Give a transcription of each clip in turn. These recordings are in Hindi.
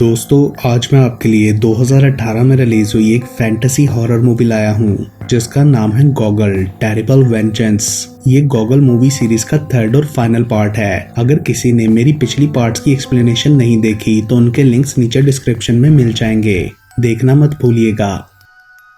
दोस्तों, आज मैं आपके लिए 2018 में रिलीज हुई एक फैंटेसी हॉरर मूवी लाया हूँ जिसका नाम है गॉगल टेरिबल वेंजेंस। ये गॉगल मूवी सीरीज का थर्ड और फाइनल पार्ट है। अगर किसी ने मेरी पिछली पार्ट्स की एक्सप्लेनेशन नहीं देखी तो उनके लिंक्स नीचे डिस्क्रिप्शन में मिल जाएंगे, देखना मत भूलिएगा।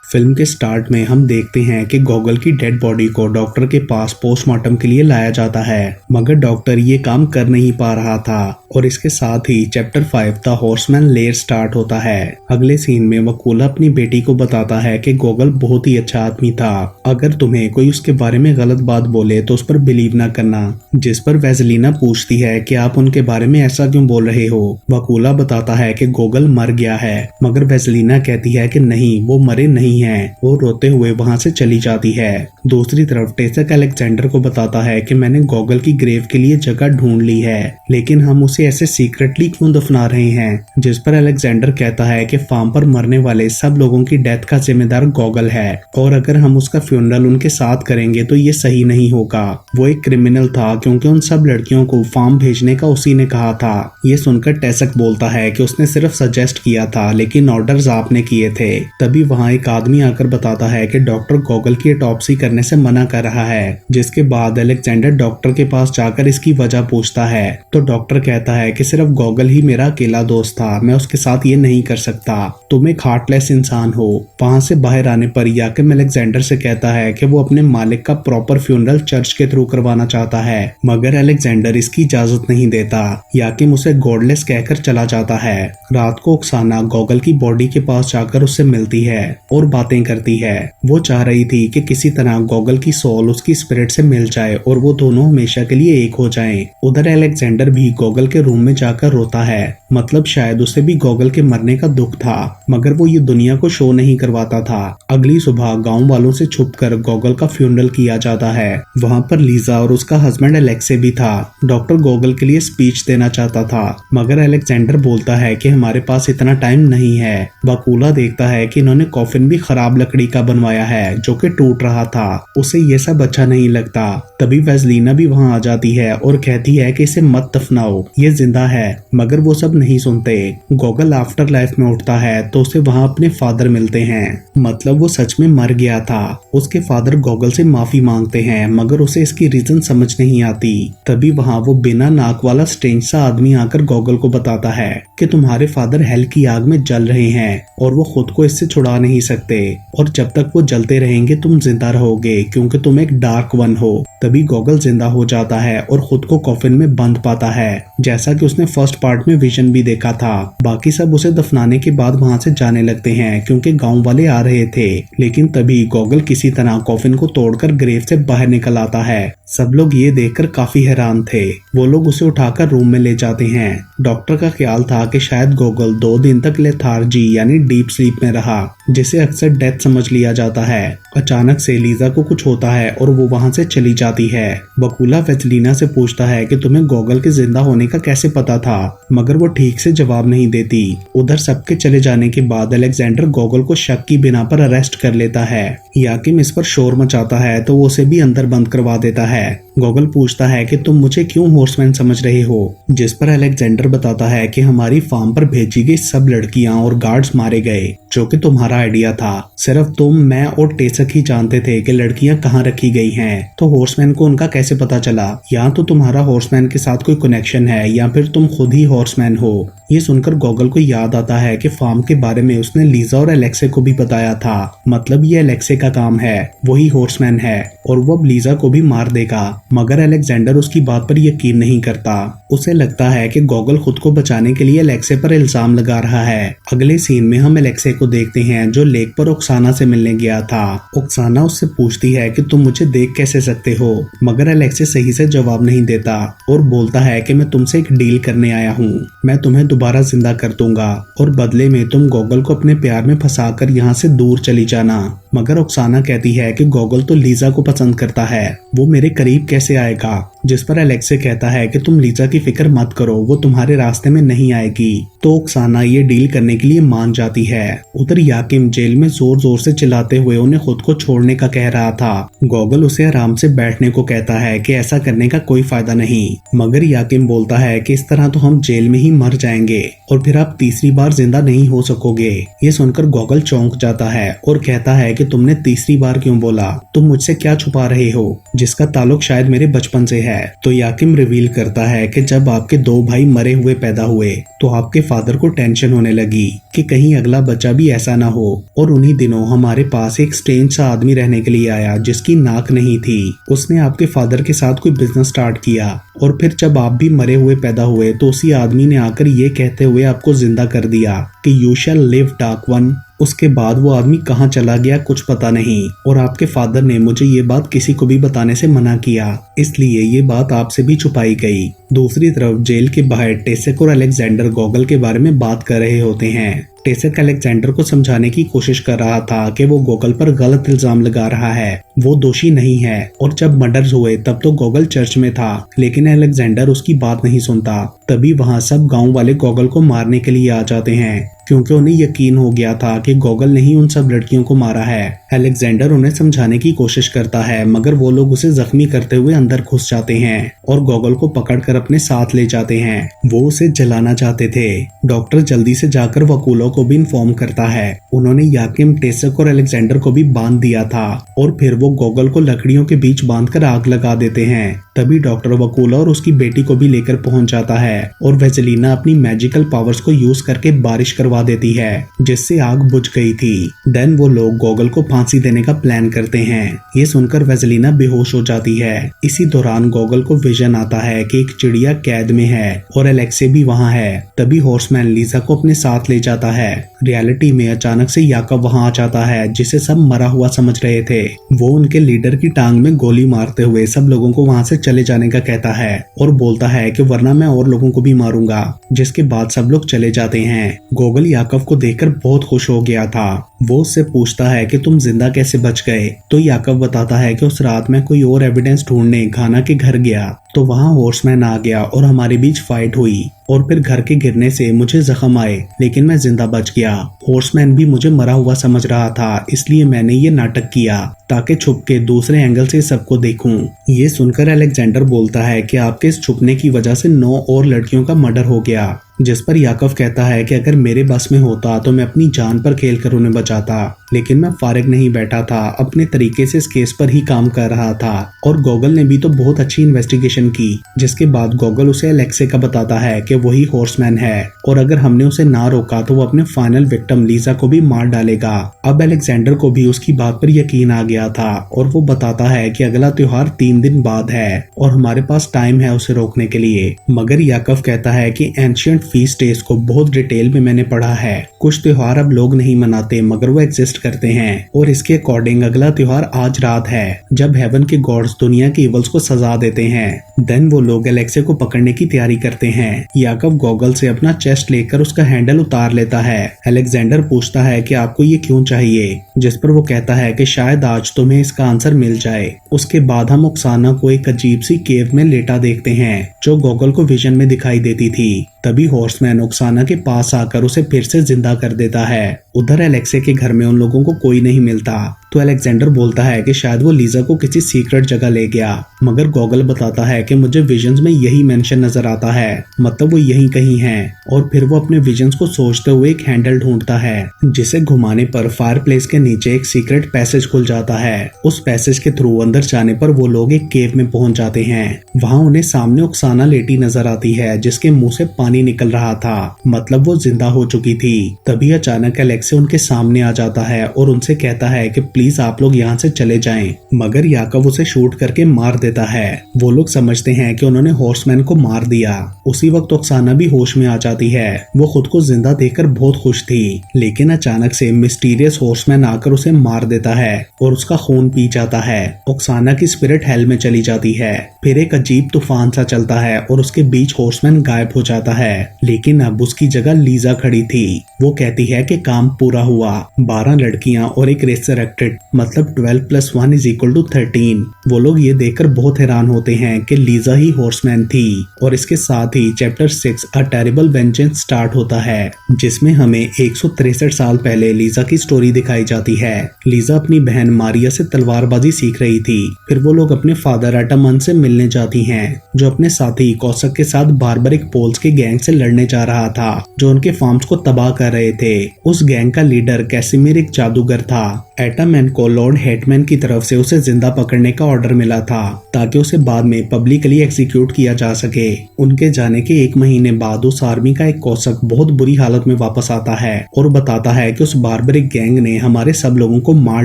फिल्म के स्टार्ट में हम देखते हैं कि गॉगल की डेड बॉडी को डॉक्टर के पास पोस्टमार्टम के लिए लाया जाता है, मगर डॉक्टर ये काम कर नहीं पा रहा था और इसके साथ ही chapter 5 the horseman lair start होता है। अगले सीन में वकूला अपनी बेटी को बताता है कि गॉगल बहुत ही अच्छा आदमी था, अगर तुम्हें कोई उसके बारे में गलत बात बोले तो उस पर बिलीव ना करना। जिस पर वेजलीना पूछती है कि आप उनके बारे में ऐसा क्यों बोल रहे हो। वकूला बताता है कि गॉगल मर गया है, मगर वेजलीना कहती है कि नहीं, वो मरे नहीं है। वो रोते हुए वहां से चली जाती है। दूसरी तरफ टेसक अलेक्जेंडर को बताता है कि मैंने गॉगल की ग्रेव के लिए जगह ढूंढ ली है, लेकिन हम उसे ऐसे सीक्रेटली क्यों दफना रहे हैं। जिस पर अलेक्जेंडर कहता है कि फार्म पर मरने वाले सब लोगों की डेथ का जिम्मेदार गॉगल है और अगर हम उसका फ्यूनरल उनके साथ करेंगे तो ये सही नहीं होगा। वो एक क्रिमिनल था क्योंकि उन सब लड़कियों को फार्म भेजने का उसी ने कहा था। ये सुनकर टेसक बोलता है कि उसने सिर्फ सजेस्ट किया था लेकिन ऑर्डर्स आपने किए थे। तभी वहाँ एक आदमी आकर बताता है कि डॉक्टर गॉगल की ऑटोप्सी करने से मना कर रहा है। जिसके बाद अलेक्जेंडर डॉक्टर के पास जाकर इसकी वजह पूछता है तो डॉक्टर कहता है कि सिर्फ गॉगल ही मेरा अकेला दोस्त था, मैं उसके साथ ये नहीं कर सकता, तुम एक हार्टलेस इंसान हो। वहां से बाहर आने पर याकिम अलेक्जेंडर से कहता है कि वो अपने मालिक का प्रॉपर फ्यूनरल चर्च के थ्रू करवाना चाहता है, मगर अलेक्जेंडर इसकी इजाजत नहीं देता। याकिम उसे गॉडलेस कहकर चला जाता है। रात को ओक्साना गॉगल की बॉडी के पास जाकर उससे मिलती है और बातें करती है। वो चाह रही थी कि किसी तरह गॉगल की सोल उसकी स्पिरिट से मिल जाए और वो दोनों हमेशा के लिए एक हो जाएं। उधर अलेक्जेंडर भी गॉगल के रूम में जाकर रोता है, मतलब शायद उसे भी गॉगल के मरने का दुख था, मगर वो ये दुनिया को शो नहीं करवाता था। अगली सुबह गांव वालों से छुपकर गॉगल का फ्यूनरल किया जाता है। वहाँ पर लीजा और उसका हस्बैंड एलेक्से भी था। डॉक्टर गॉगल के लिए स्पीच देना चाहता था, मगर अलेक्जेंडर बोलता है कि हमारे पास इतना टाइम नहीं है। वकूला देखता है कि इन्होंने कॉफिन भी खराब लकड़ी का बनवाया है जो कि टूट रहा था, उसे ये सब अच्छा नहीं लगता। तभी वेजलीना भी वहाँ आ जाती है और कहती है कि इसे मत दफनाओ, ये जिंदा है, मगर वो सब नहीं सुनते। गॉगल आफ्टर लाइफ में उठता है तो उसे वहाँ अपने फादर मिलते हैं, मतलब वो सच में मर गया था। उसके फादर गॉगल से माफी मांगते हैं, मगर उसे इसकी रीजन समझ नहीं आती। तभी वहाँ वो बिना नाक वाला स्ट्रेंज सा आदमी आकर गॉगल को बताता है कि तुम्हारे फादर हेल की आग में जल रहे हैं और वो खुद को इससे छुड़ा नहीं सकते, और जब तक वो जलते रहेंगे तुम जिंदा रहोगे क्योंकि तुम एक डार्क वन हो। तभी गॉगल जिंदा हो जाता है और खुद को कॉफिन में बंद पाता है, जैसा कि उसने फर्स्ट पार्ट में विजन भी देखा था। बाकी सब उसे दफनाने के बाद वहां से जाने लगते हैं क्योंकि गांव वाले आ रहे थे, लेकिन तभी गॉगल किसी तरह कॉफिन को तोड़कर ग्रेव से बाहर निकल आता है। सब लोग ये देखकर काफी हैरान थे। वो लोग उसे उठाकर रूम में ले जाते हैं। डॉक्टर का ख्याल था कि शायद गॉगल 2 दिन तक लेथार्जी यानी डीप स्लीप में रहा, जिसे अक्सर डेथ समझ लिया जाता है। अचानक से लीजा को कुछ होता है और वो वहां से चली जाती है। वकूला वेजलीना से पूछता है कि तुम्हें गॉगल के जिंदा होने का कैसे पता था, मगर वो ठीक से जवाब नहीं देती। उधर सबके चले जाने के बाद अलेक्जेंडर गॉगल को शक की बिना पर अरेस्ट कर लेता है। याकिम इस पर शोर मचाता है तो वो उसे भी अंदर बंद करवा देता है। गॉगल पूछता है कि तुम मुझे क्यों हॉर्समैन समझ रहे हो, जिस पर अलेक्जेंडर बताता है कि हमारी फार्म पर भेजी गई सब लड़कियां और गार्ड्स मारे गए, जो कि तुम्हारा आइडिया था। सिर्फ तुम, मैं और टेसक ही जानते थे कि लड़कियां कहाँ रखी गई हैं, तो हॉर्समैन को उनका कैसे पता चला। या तो तुम्हारा हॉर्समैन के साथ कोई कनेक्शन है या फिर तुम खुद ही हॉर्समैन हो। ये सुनकर गॉगल को याद आता है कि फार्म के बारे में उसने लीजा और एलेक्से को भी बताया था, मतलब ये एलेक्से का काम है, वही हॉर्समैन है और वो अब लीजा को भी मार देगा। मगर अलेक्जेंडर उसकी बात पर यकीन नहीं करता। उसे लगता है कि गॉगल खुद को बचाने के लिए एलेक्से पर इल्जाम लगा रहा है। अगले सीन में हम एलेक्से को देखते हैं जो लेक पर ओक्साना से मिलने गया था। ओक्साना उससे पूछती है कि तुम मुझे देख कैसे सकते हो, मगर एलेक्से सही से जवाब नहीं देता और बोलता है कि मैं तुमसे एक डील करने आया हूँ, मैं तुम्हें दोबारा जिंदा कर दूंगा और बदले में तुम गॉगल को अपने प्यार में फंसाकर यहाँ से दूर चली जाना। मगर ओक्साना कहती है कि गॉगल तो लीजा को पसंद करता है, वो मेरे करीब कैसे आएगा। जिस पर एलेक्से कहता है कि तुम लीजा की फिक्र मत करो, वो तुम्हारे रास्ते में नहीं आएगी। तो ओक्साना ये डील करने के लिए मान जाती है। उधर याकिम जेल में जोर जोर से चिल्लाते हुए उन्हें खुद को छोड़ने का कह रहा था। गॉगल उसे आराम से बैठने को कहता है कि ऐसा करने का कोई फायदा नहीं, मगर याकिम बोलता है कि इस तरह तो हम जेल में ही मर जाएंगे और फिर आप तीसरी बार जिंदा नहीं हो सकोगे। ये सुनकर गॉगल चौंक जाता है और कहता है कि तुमने तीसरी बार क्यों बोला, तुम मुझसे क्या छुपा रहे हो, जिसका ताल्लुक शायद मेरे बचपन से है। तो याकिम रिवील करता है कि जब आपके 2 भाई मरे हुए पैदा हुए तो आपके फादर को टेंशन होने लगी कि कहीं अगला बच्चा भी ऐसा ना हो, और उन्हीं दिनों हमारे पास एक स्ट्रेंज सा आदमी रहने के लिए आया जिसकी नाक नहीं थी। उसने आपके फादर के साथ कोई बिजनेस स्टार्ट किया और फिर जब आप भी मरे हुए पैदा हुए तो उसी आदमी ने आकर ये कहते हुए आपको जिंदा कर दिया कि you shall live dark one. उसके बाद वो आदमी कहाँ चला गया कुछ पता नहीं, और आपके फादर ने मुझे ये बात किसी को भी बताने से मना किया, इसलिए ये बात आपसे भी छुपाई गई। दूसरी तरफ जेल के बाहर टेसेक और अलेक्जेंडर गॉगल के बारे में बात कर रहे होते हैं। टेसेक अलेक्जेंडर को समझाने की कोशिश कर रहा था कि वो गॉगल पर गलत इल्जाम लगा रहा है, वो दोषी नहीं है, और जब मर्डर्स हुए तब तो गॉगल चर्च में था, लेकिन अलेक्जेंडर उसकी बात नहीं सुनता। तभी वहाँ सब गांव वाले गॉगल को मारने के लिए आ जाते हैं क्योंकि उन्हें यकीन हो गया था कि गॉगल ने ही उन सब लड़कियों को मारा है। अलेक्जेंडर उन्हें समझाने की कोशिश करता है मगर वो लोग उसे जख्मी करते हुए अंदर घुस जाते हैं और गॉगल को पकड़कर अपने साथ ले जाते हैं। वो उसे जलाना चाहते थे। डॉक्टर जल्दी से जाकर वकीलों को भी इन्फॉर्म करता है। उन्होंने याकिम, टेसेक और अलेक्जेंडर को भी बांध दिया था और फिर वो गॉगल को लकड़ियों के बीच बांधकर आग लगा देते हैं। तभी डॉक्टर वकूला और उसकी बेटी को भी लेकर पहुंच जाता है और वेजलीना अपनी मैजिकल पावर्स को यूज करके बारिश करवा देती है जिससे आग बुझ गई थी। देन वो लोग गॉगल को फांसी देने का प्लान करते हैं। ये सुनकर वेजलीना बेहोश हो जाती है। इसी दौरान गॉगल को विजन आता है कि एक चिड़िया कैद में है और एलेक्से भी वहाँ है। तभी हॉर्समैन लीजा को अपने साथ ले जाता है। रियलिटी में अचानक से याकब वहाँ आ जाता है जिसे सब मरा हुआ समझ रहे थे। वो उनके लीडर की टांग में गोली मारते हुए सब लोगों को वहाँ से चले जाने का कहता है और बोलता है कि वरना मैं और लोगों को भी मारूंगा, जिसके बाद सब लोग चले जाते हैं। गॉगल याकब को देखकर बहुत खुश हो गया था। वो उससे पूछता है कि तुम जिंदा कैसे बच गए, तो याकब बताता है कि उस रात में कोई और एविडेंस ढूंढने घाना के घर गया तो वहाँ हॉर्समैन आ गया और हमारे बीच फाइट हुई और फिर घर के गिरने से मुझे जख्म आए लेकिन मैं जिंदा बच गया। हॉर्समैन भी मुझे मरा हुआ समझ रहा था, इसलिए मैंने ये नाटक किया ताकि छुप के दूसरे एंगल से सबको देखूं। ये सुनकर अलेक्जेंडर बोलता है कि आपके इस छुपने की वजह से 9 और लड़कियों का मर्डर हो गया, जिस पर याकब कहता है कि अगर मेरे बस में होता तो मैं अपनी जान पर खेलकर उन्हें बचाता, लेकिन मैं फारिग नहीं बैठा था, अपने तरीके से इस केस पर ही काम कर रहा था। और गॉगल ने भी तो बहुत अच्छी इन्वेस्टिगेशन की, जिसके बाद गॉगल उसे एलेक्से का बताता है कि वही हॉर्समैन है और अगर हमने उसे ना रोका तो वो अपने फाइनल विक्टिम लीजा को भी मार डालेगा। अब अलेक्जेंडर को भी उसकी बात पर यकीन आ गया था और वो बताता है कि अगला त्योहार 3 दिन बाद है और हमारे पास टाइम है उसे रोकने के लिए। मगर याकब कहता है कि एंशिएंट फीस्ट डेज को बहुत डिटेल में मैंने पढ़ा है। कुछ त्योहार अब लोग नहीं मनाते मगर वो एग्जिस्ट करते हैं और इसके अकॉर्डिंग अगला त्योहार आज रात है जब हेवन के गॉड्स दुनिया के इवल्स को सजा देते हैं। देन वो लोग एलेक्से को पकड़ने की तैयारी करते हैं। याकब गॉगल से अपना चेस्ट लेकर उसका हैंडल उतार लेता है। अलेक्जेंडर पूछता है कि आपको ये क्यों चाहिए, जिस पर वो कहता है कि शायद आज तुम्हें इसका आंसर मिल जाए। उसके बाद हम ओक्साना को एक अजीब सी केव में लेटा देखते हैं जो गॉगल को विजन में दिखाई देती थी। तभी हॉर्समैन ओक्साना के पास आकर उसे फिर से जिंदा कर देता है। उधर एलेक्से के घर में उन लोगों को कोई नहीं मिलता तो अलेक्जेंडर बोलता है कि शायद वो लीजा को किसी सीक्रेट जगह ले गया, मगर गॉगल बताता है कि मुझे विजन्स में यही मेंशन नजर आता है, मतलब वो यहीं कहीं है। और फिर वो अपने विजन्स को सोचते हुए एक हैंडल ढूंढता है जिसे घुमाने पर फायरप्लेस के नीचे एक सीक्रेट पैसेज खुल जाता है। उस पैसेज के थ्रू अंदर जाने पर वो लोग एक केव में पहुंच जाते हैं। वहाँ उन्हें सामने ओक्साना लेटी नजर आती है जिसके मुंह से पानी निकल रहा था, मतलब वो जिंदा हो चुकी थी। तभी अचानक एलेक्से उनके सामने आ जाता है और उनसे कहता है कि प्लीज आप लोग यहाँ से चले जाएं, मगर याकब उसे शूट करके मार देता है। वो लोग समझते हैं कि उन्होंने हॉर्समैन को मार दिया। उसी वक्त ओक्साना भी होश में आ जाती है। वो खुद को जिंदा देखकर बहुत खुश थी, लेकिन अचानक से मिस्टीरियस हॉर्समैन आकर उसे मार देता है और उसका खून पी जाता है। ओक्साना की स्पिरिट हेल में चली जाती है। फिर एक अजीब तूफान सा चलता है और उसके बीच हॉर्समैन गायब हो जाता है, लेकिन अब उसकी जगह लीजा खड़ी थी। वो कहती है कि काम पूरा हुआ, 12 लड़कियां और एक रेसरेक्टेड, मतलब 12 + 1 = 13। वो लोग ये देखकर बहुत हैरान होते हैं कि लीजा ही हॉर्समैन थी। और इसके साथ ही chapter 6 a terrible vengeance start होता है, जिसमें हमें 163 साल पहले लीजा की स्टोरी दिखाई जाती है। लीजा अपनी बहन मारिया से तलवारबाजी सीख रही थी। फिर वो लोग अपने फादर एटामन से मिलने जाती हैं, जो अपने साथी कौशक के साथ बार्बरिक पोल्स के गैंग से लड़ने जा रहा था, जो उनके फार्म्स को तबाह कर रहे थे। उस गैंग का लीडर कैसिमिर एक जादूगर था। एटामैन को लॉर्ड हेटमैन की तरफ से उसे जिंदा पकड़ने का ऑर्डर मिला था, ताकि उसे बाद में पब्लिकली एग्जीक्यूट किया जा सके। उनके जाने के 1 महीने बाद उस आर्मी का एक कौशक बहुत बुरी हालत में वापस आता है और बताता है कि उस बार्बरिक गैंग ने हमारे सब लोगों को मार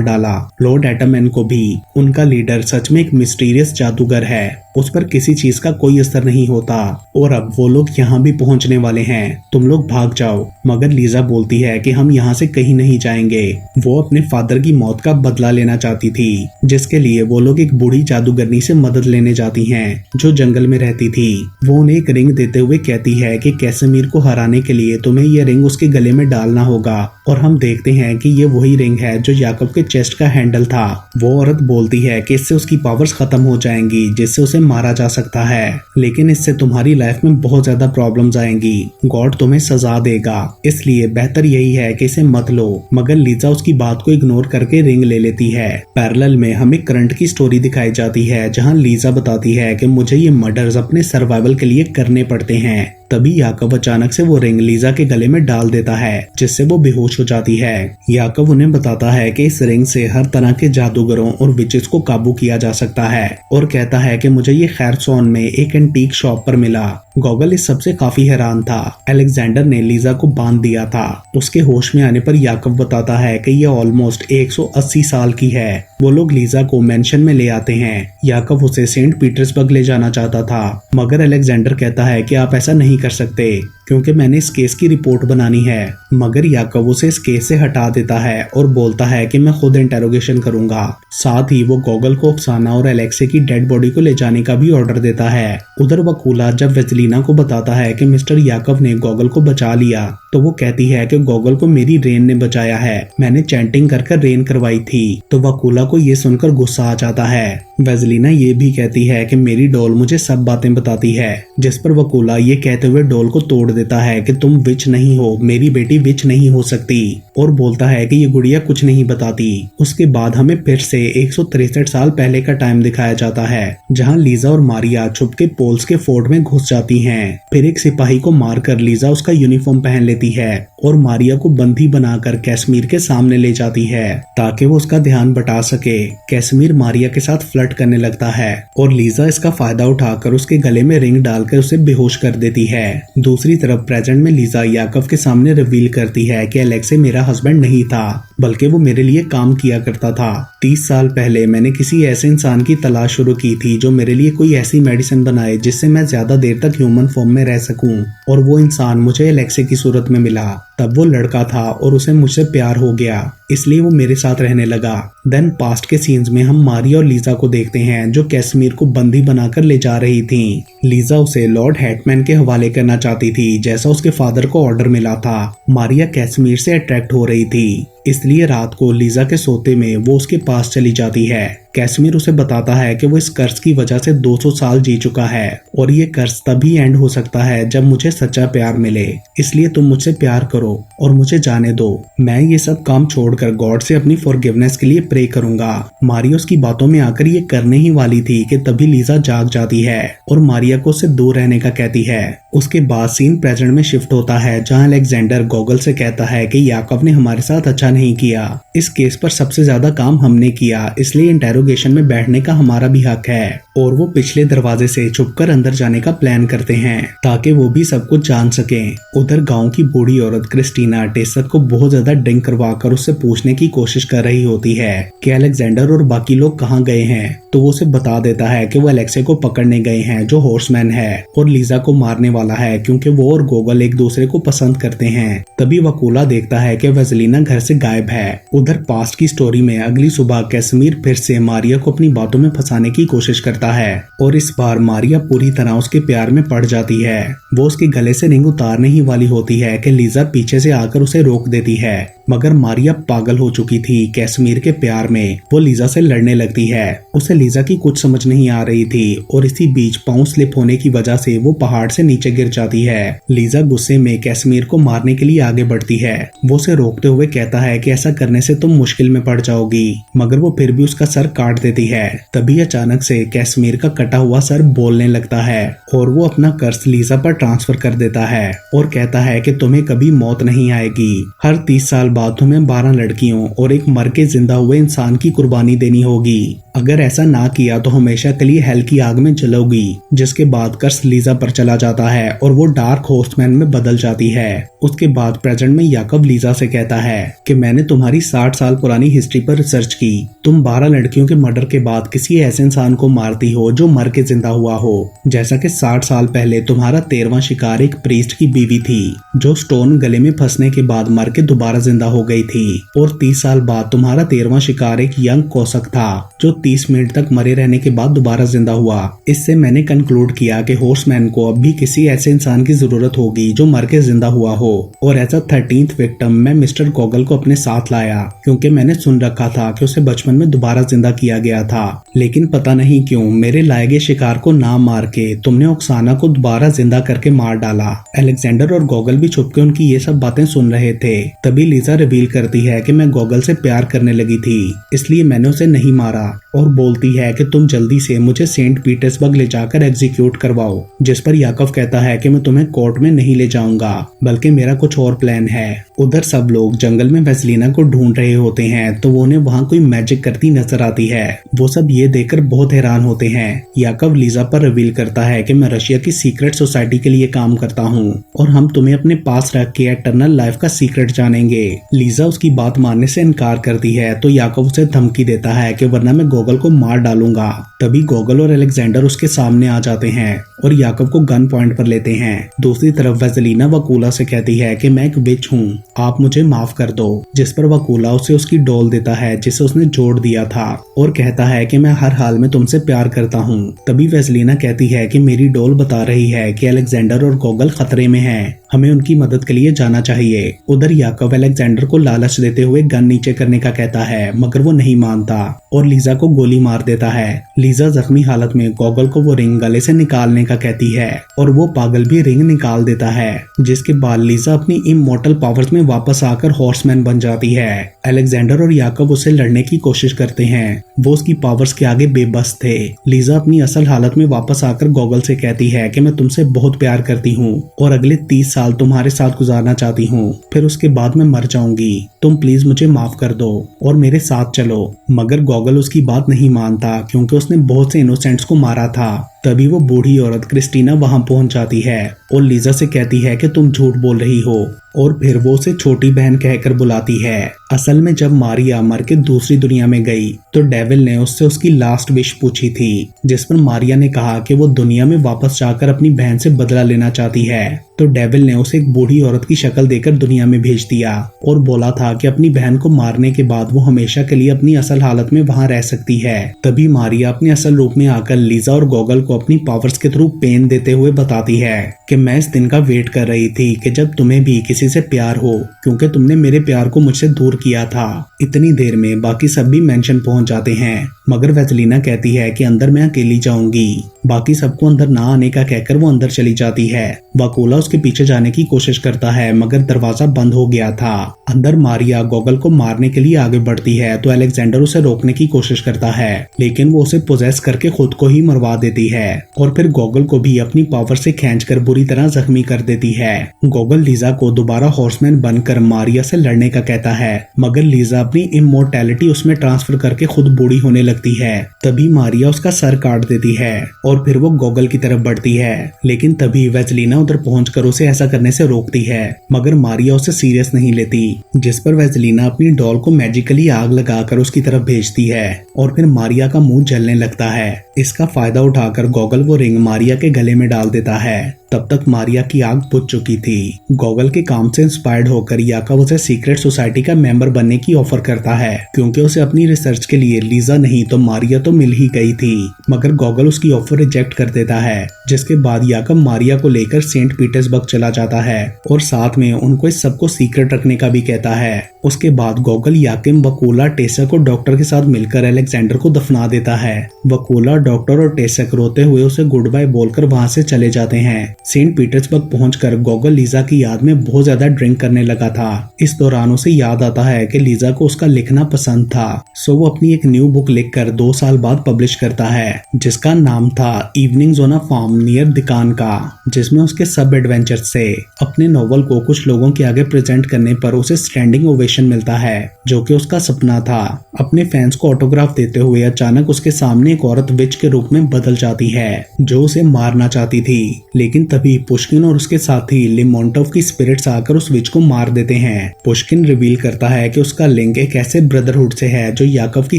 डाला, लॉर्ड एटामैन को भी। उनका लीडर सच में एक मिस्टीरियस जादूगर है, उस पर किसी चीज का कोई असर नहीं होता और अब वो लोग यहाँ भी पहुँचने वाले हैं, तुम लोग भाग जाओ। मगर लीजा बोलती है कि हम यहाँ से कहीं नहीं जाएंगे। वो अपने फादर की मौत का बदला लेना चाहती थी, जिसके लिए वो लोग एक बूढ़ी जादूगरनी से मदद लेने जाती हैं, जो जंगल में रहती थी। वो उन्हें एक रिंग देते हुए कहती है कि कैसिमिर को हराने के लिए तुम्हें यह रिंग उसके गले में डालना होगा। और हम देखते हैं कि ये वही रिंग है जो याकूब के चेस्ट का हैंडल था। वो औरत बोलती है कि इससे उसकी पावर्स खत्म हो जाएंगी, जिससे उसे मारा जा सकता है, लेकिन इससे तुम्हारी लाइफ में बहुत ज्यादा प्रॉब्लम्स आएंगी। गॉड तुम्हें सजा देगा, इसलिए बेहतर यही है कि इसे मत लो। मगर लीजा उसकी बात को इग्नोर करके रिंग ले लेती है। पैरेलल में हमें करंट की स्टोरी दिखाई जाती है, जहां लीजा बताती है कि मुझे ये मर्डर्स अपने सर्वाइवल के लिए करने पड़ते हैं। तभी याकूब अचानक से वो रिंग लीजा के गले में डाल देता है, जिससे वो बेहोश हो जाती है। याकूब उन्हें बताता है कि इस रिंग से हर तरह के जादूगरों और विचेस को काबू किया जा सकता है, और कहता है कि मुझे ये खैरसोन में एक एंटीक शॉप पर मिला। गॉगल इस सबसे काफी हैरान था। अलेक्जेंडर ने लीजा को बांध दिया था। उसके होश में आने पर याकूब बताता है कि यह ऑलमोस्ट 180 साल की है। वो लोग लीजा को मेंशन में ले आते हैं। याकूब उसे सेंट पीटर्सबर्ग ले जाना चाहता था, मगर अलेक्जेंडर कहता है कि आप ऐसा नहीं कर सकते, क्योंकि मैंने इस केस की रिपोर्ट बनानी है। मगर याकूब उसे इस केस से हटा देता है और बोलता है कि मैं खुद इंटेरोगेशन करूंगा। साथ ही वो गॉगल को अफसाना और एलेक्से की डेड बॉडी को ले जाने का भी ऑर्डर देता है। उधर वकूला जब वेजलीना को बताता है कि मिस्टर याकूब ने गॉगल को बचा लिया, तो वो कहती है कि गॉगल को मेरी रेन ने बचाया है, मैंने चैंटिंग कर कर रेन करवाई थी। तो वकूला को ये सुनकर गुस्सा आ जाता है। वेजलीना ये भी कहती है कि मेरी डॉल मुझे सब बातें बताती है, जिस पर वकूला ये कहते हुए डॉल को तोड़ देता है कि तुम विच नहीं हो, मेरी बेटी विच नहीं हो सकती, और बोलता है कि ये गुड़िया कुछ नहीं बताती। उसके बाद हमें फिर से 163 साल पहले का टाइम दिखाया जाता है, जहां लीजा और मारिया छुप के पोल्स के फोर्ट में घुस जाती हैं। फिर एक सिपाही को मारकर लीजा उसका यूनिफॉर्म पहन लेती है और मारिया को बंदी बनाकर कैसमीर के सामने ले जाती है, ताकि वो उसका ध्यान बटा सके। कैसमीर मारिया के साथ फ्लर्ट करने लगता है और लीजा इसका फायदा उठाकर उसके गले में रिंग डालकर उसे बेहोश कर देती है। दूसरी तरफ प्रेजेंट में लीजा याकूब के सामने रिवील करती है कि एलेक्से मेरा हस्बैंड नहीं था, बल्कि वो मेरे लिए काम किया करता था। 30 साल पहले मैंने किसी ऐसे इंसान की तलाश शुरू की थी जो मेरे लिए कोई ऐसी मेडिसिन बनाए जिससे मैं ज्यादा देर तक ह्यूमन फॉर्म में रह सकूं, और वो इंसान मुझे एलेक्से की सूरत में मिला। तब वो लड़का था और उसे मुझसे प्यार हो गया, इसलिए वो मेरे साथ रहने लगा। देन पास्ट के सीन्स में हम मारिया और लीजा को देखते हैं, जो कैसमीर को बंदी बनाकर ले जा रही थी। लीजा उसे लॉर्ड हेटमैन के हवाले करना चाहती थी, जैसा उसके फादर को ऑर्डर मिला था। मारिया कैसमीर से अट्रैक्ट हो रही थी, इसलिए रात को लीजा के सोते में वो उसके पास चली जाती है। कैसमीर उसे बताता है कि वो इस कर्ज की वजह से 200 साल जी चुका है, और ये कर्ज तभी एंड हो सकता है जब मुझे सच्चा प्यार मिले। इसलिए तुम मुझसे प्यार करो और मुझे जाने दो। मैं ये सब काम छोड़कर गॉड से अपनी फॉरगिवनेस के लिए प्रे करूंगा। मारिया उसकी बातों में आकर ये करने ही वाली थी कि तभी लीजा जाग जाती है और मारिया को उससे दूर रहने का कहती है। उसके बाद सीन प्रेजेंट में शिफ्ट होता है, जहां अलेक्जेंडर गॉगल से कहता है कि याकूब ने हमारे साथ अच्छा नहीं किया। इस केस पर सबसे ज्यादा काम हमने किया, इसलिए इंटेरोगेशन में बैठने का हमारा भी हक है। और वो पिछले दरवाजे से छुपकर अंदर जाने का प्लान करते हैं, ताकि वो भी सब कुछ जान सकें। उधर गांव की बूढ़ी औरत क्रिस्टीना टेसक को बहुत ज्यादा ड्रिंक करवाकर उससे पूछने की कोशिश कर रही होती है कि अलेक्जेंडर और बाकी लोग कहाँ गए हैं। तो वो उसे बता देता है कि वो एलेक्से को पकड़ने गए हैं, जो हॉर्समैन है और लीजा को मारने वाला है, क्योंकि वो और गॉगल एक दूसरे को पसंद करते हैं। तभी वकूला देखता है कि वेजलीना घर से गायब है। उधर पास्ट की स्टोरी में अगली सुबह कैसमीर फिर से मारिया को अपनी बातों में फंसाने की कोशिश करता है, और इस बार मारिया पूरी तरह उसके प्यार में पड़ जाती है। वो उसके गले से रिंग उतारने ही वाली होती है कि लीजा पीछे से आकर उसे रोक देती है। मगर मारिया पागल हो चुकी थी कैश्मीर के प्यार में। वो लीजा से लड़ने लगती है। उसे लीजा की कुछ समझ नहीं आ रही थी और इसी बीच पाँव स्लिप होने की वजह से वो पहाड़ से नीचे गिर जाती है। लीजा गुस्से में कैश्मीर को मारने के लिए आगे बढ़ती है। वो उसे रोकते हुए कहता है कि ऐसा करने से तुम मुश्किल में पड़ जाओगी, मगर वो फिर भी उसका सर काट देती है। तभी अचानक से कैश्मीर का कटा हुआ सर बोलने लगता है और वो अपना कर्ज लीजा पर ट्रांसफर कर देता है और कहता है कि तुम्हें कभी मौत नहीं आएगी। हर 30 साल बाद तुम्हें 12 लड़कियों और एक मर के जिंदा हुए इंसान की कुर्बानी देनी होगी। अगर ऐसा ना किया तो हमेशा के लिए हेल की आग में जलोगी। जिसके बाद कर्ज लीजा पर चला जाता है और वो डार्क हॉर्समैन में बदल जाती है। उसके बाद प्रेजेंट में याकव लीजा से कहता है कि मैंने तुम्हारी 60 साल पुरानी हिस्ट्री पर रिसर्च की। तुम 12 लड़कियों के मर्डर के बाद किसी ऐसे इंसान को मारती हो जो मर के जिंदा हुआ हो। जैसा कि 60 साल पहले तुम्हारा 13वां शिकार एक प्रीस्ट की बीवी थी जो स्टोन गले में फंसने के बाद मर के दोबारा जिंदा हो गई थी। और 30 साल बाद तुम्हारा 13वां शिकार एक यंग कोसक था जो 30 मिनट तक मरे रहने के बाद दोबारा जिंदा हुआ। इससे मैंने कंक्लूड किया कि हॉर्समैन को अब भी किसी ऐसे इंसान की जरूरत होगी जो मर के जिंदा हुआ हो। और एज अ 13th विक्टिम मैं मिस्टर गॉगल को अपने साथ लाया क्योंकि मैंने सुन रखा था कि उसे बचपन में दोबारा जिंदा किया गया था। लेकिन पता नहीं क्यों मेरे लाए गए शिकार को ना मार के तुमने ओक्साना को दोबारा जिंदा करके मार डाला। अलेक्जेंडर और गॉगल भी छुप के उनकी ये सब बातें सुन रहे थे। तभी लीजा रिवील करती है कि मैं गॉगल से प्यार करने लगी थी, इसलिए मैंने उसे नहीं मारा। और बोलती है कि तुम जल्दी से मुझे सेंट पीटर्सबर्ग ले जाकर एग्जीक्यूट करवाओ। जिस पर याकव कहता है कि मैं तुम्हें कोर्ट में नहीं ले जाऊंगा, बल्कि मेरा कुछ और प्लान है। उधर सब लोग जंगल में वेसलीना को ढूंढ रहे होते हैं तो वो उन्हें वहाँ कोई मैजिक करती नजर आती है। वो सब ये देखकर बहुत हैरान होते हैं। याकव लीजा पर रिवील करता है कि मैं रशिया की सीक्रेट सोसाइटी के लिए काम करता हूँ और हम तुम्हें अपने पास रख के एटर्नल लाइफ का सीक्रेट जानेंगे। लीजा उसकी बात मानने से इनकार करती है तो याकव उसे धमकी देता है कि वरना मैं गॉगल को मार डालूंगा। तभी गॉगल और अलेक्जेंडर उसके सामने आ जाते हैं और याकव को गन पॉइंट पर लेते हैं। दूसरी तरफ वेसेलिना वकूला से कहती है कि मैं एक विच हूँ, आप मुझे माफ कर दो। जिस पर वकूला उसे उसकी डॉल देता है जिसे उसने जोड़ दिया था और कहता है कि मैं हर हाल में तुमसे प्यार करता हूँ। तभी वेसेलिना कहती है कि मेरी डॉल बता रही है कि अलेक्जेंडर और गॉगल खतरे में हैं, हमें उनकी मदद के लिए जाना चाहिए। उधर याकव अलेक्जेंडर को लालच देते हुए गन नीचे करने का कहता है, मगर वो नहीं मानता और लीजा को गोली मार देता है। लीजा जख्मी हालत में गॉगल को वो रिंग गले से निकालने का कहती है और वो पागल भी रिंग निकाल देता है। जिसके बाद लीजा अपनी इमॉर्टल पावर्स में वापस आकर हॉर्समैन बन जाती है। अलेक्जेंडर और याकव उससे लड़ने की कोशिश करते हैं, वो उसकी पावर्स के आगे बेबस थे। लीजा अपनी असल हालत में वापस आकर गॉगल से कहती है कि मैं तुमसे बहुत प्यार करती हूँ और अगले 30 साल तुम्हारे साथ गुजारना चाहती हूँ, फिर उसके बाद मैं मर जाऊंगी। तुम प्लीज मुझे माफ कर दो और मेरे साथ चलो। मगर गॉगल उसकी बात नहीं मानता क्योंकि उसने बहुत से इनोसेंट्स को मारा था। तभी वो बूढ़ी औरत क्रिस्टीना वहां पहुंच जाती है और लीजा से कहती है कि तुम झूठ बोल रही हो और फिर वो उसे छोटी बहन कहकर बुलाती है। असल में जब मारिया मर के दूसरी दुनिया में गई तो डेविल ने उससे उसकी लास्ट विश पूछी थी, जिस पर मारिया ने कहा कि वो दुनिया में वापस जाकर अपनी बहन से बदला लेना चाहती है। तो डेविल ने उसे एक बूढ़ी औरत की शक्ल देकर दुनिया में भेज दिया और बोला था कि अपनी बहन को मारने के बाद वो हमेशा के लिए अपनी असल हालत में वहां रह सकती है। तभी मारिया अपने असल रूप में आकर लीजा और गॉगल को अपनी पावर्स के थ्रू पेन देते हुए बताती है कि मैं इस दिन का वेट कर रही थी कि जब तुम्हें भी किसी से प्यार हो, क्योंकि तुमने मेरे प्यार को मुझसे दूर किया था। इतनी देर में बाकी सब भी मेंशन पहुंच जाते हैं, मगर वेसेलिना कहती है कि अंदर मैं अकेली जाऊंगी। बाकी सबको अंदर ना आने का कहकर वो अंदर चली जाती है। वकूला उसके पीछे जाने की कोशिश करता है मगर दरवाजा बंद हो गया था। अंदर मारिया गॉगल को मारने के लिए आगे बढ़ती है तो अलेक्जेंडर उसे रोकने की कोशिश करता है, लेकिन वो उसे पोजेस करके खुद को ही मरवा देती है और फिर गॉगल को भी अपनी पावर से खींचकर बुरी तरह जख्मी कर देती है। गॉगल लीजा को दोबारा हॉर्समैन बनकर मारिया से लड़ने का कहता है, मगर लीजा अपनी इमोर्टैलिटी उसमें ट्रांसफर करके खुद बूढ़ी होने लगती है। तभी मारिया उसका सर काट देती है और फिर वो गॉगल की तरफ बढ़ती है, लेकिन तभी वेसेलिना उधर पहुंचकर उसे ऐसा करने से रोकती है, मगर मारिया उसे सीरियस नहीं लेती। जिस पर वेसेलिना अपनी डॉल को मैजिकली आग लगाकर उसकी तरफ भेजती है और फिर मारिया का मुंह जलने लगता है। इसका फायदा उठाकर गॉगल वो रिंग मारिया के गले में डाल देता है तब तक मारिया की आग बुझ चुकी थी। गॉगल के काम से इंस्पायर्ड होकर याकव उसे सीक्रेट सोसाइटी का मेंबर बनने की ऑफर करता है, क्योंकि उसे अपनी रिसर्च के लिए लीजा नहीं तो मारिया तो मिल ही गई थी। मगर गॉगल उसकी ऑफर रिजेक्ट कर देता है, जिसके बाद याकव मारिया को लेकर सेंट पीटर्सबर्ग चला जाता है और साथ में उनको इस सबको सीक्रेट रखने का भी कहता है। उसके बाद गॉगल याकिम, वकूला, टेसक और डॉक्टर के साथ मिलकर अलेक्जेंडर को दफना देता है। वकूला, डॉक्टर और टेसक रोते हुए उसे गुड बाय बोलकर वहां से चले जाते हैं। सेंट पीटर्सबर्ग पहुंचकर गॉगल लीजा की याद में बहुत ज्यादा ड्रिंक करने लगा था। इस दौरान उसे याद आता है कि लीजा को उसका लिखना पसंद था, सो वो अपनी एक न्यू बुक लिखकर 2 साल बाद पब्लिश करता है, जिसका नाम था evenings on a farm near Dikanka, जिसमें उसके सब एडवेंचर से अपने नॉवल को कुछ लोगों के आगे प्रेजेंट करने पर उसे स्टैंडिंग ओवेशन मिलता है, जो कि उसका सपना था। अपने फैंस को ऑटोग्राफ देते हुए अचानक उसके सामने एक औरत विच के रूप में बदल जाती है, जो उसे मारना चाहती थी। लेकिन तभी पुष्किन और उसके साथी लिमोंटोव की स्पिरिट्स आकर उस विच को मार देते हैं। पुष्किन रिवील करता है कि उसका लिंक एक ऐसे ब्रदरहुड से है जो याकव की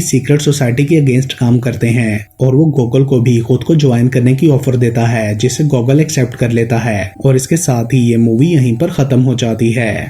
सीक्रेट सोसाइटी के अगेंस्ट काम करते हैं, और वो गॉगल को भी खुद को ज्वाइन करने की ऑफर देता है, जिसे गॉगल एक्सेप्ट कर लेता है। और इसके साथ ही ये मूवी यहीं पर खत्म हो जाती है।